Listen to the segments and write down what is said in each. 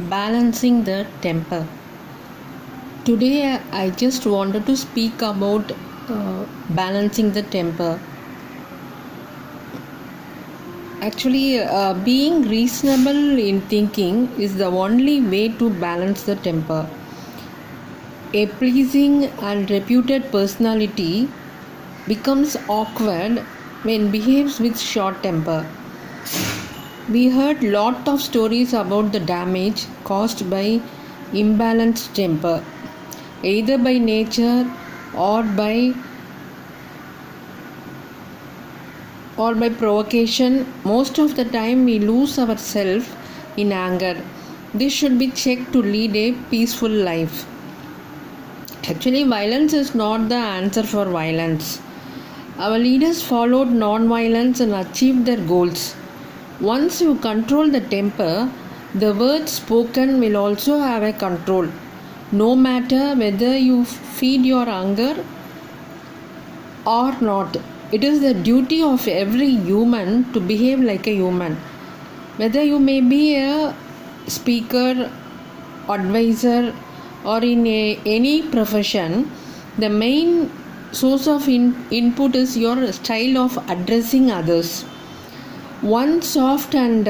Balancing the temper. Today, I just wanted to speak about balancing the temper. Actually, being reasonable in thinking is the only way to balance the temper. A pleasing and reputed personality becomes awkward when behaves with short temper. We heard lot of stories about the damage caused by imbalanced temper, either by nature or by provocation. Most of the time we lose ourselves in anger. This should be checked to lead a peaceful life. Actually, violence is not the answer for violence. Our leaders followed non-violence and achieved their goals. Once you control the temper, the words spoken will also have a control. No matter whether you feed your anger or not, it is the duty of every human to behave like a human. Whether you may be a speaker, advisor, or in any profession, the main source of input is your style of addressing others. One soft and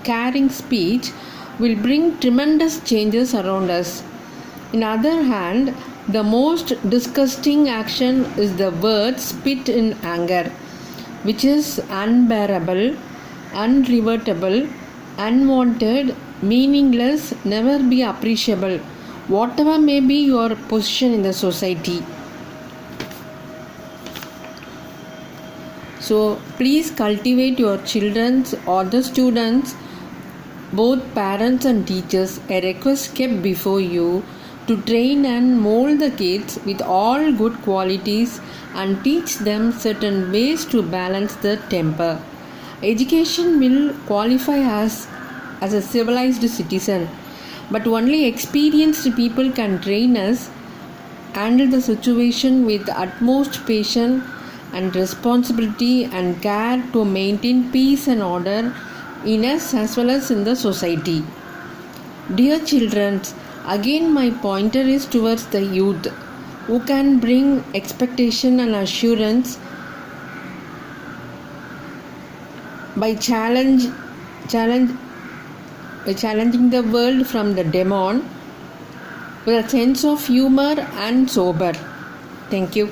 caring speech will bring tremendous changes around us. On the other hand, the most disgusting action is the word spit in anger, which is unbearable, unrevertible, unwanted, meaningless, never be appreciable, whatever may be your position in the society. So please cultivate your children's or the students, both parents and teachers, a request kept before you to train and mold the kids with all good qualities and teach them certain ways to balance the temper. Education will qualify us as a civilized citizen, but only experienced people can train us, handle the situation with utmost patience and responsibility and care to maintain peace and order in us as well as in the society. Dear children, again my pointer is towards the youth, who can bring expectation and assurance by challenging the world from the demon with a sense of humor and sober. Thank you.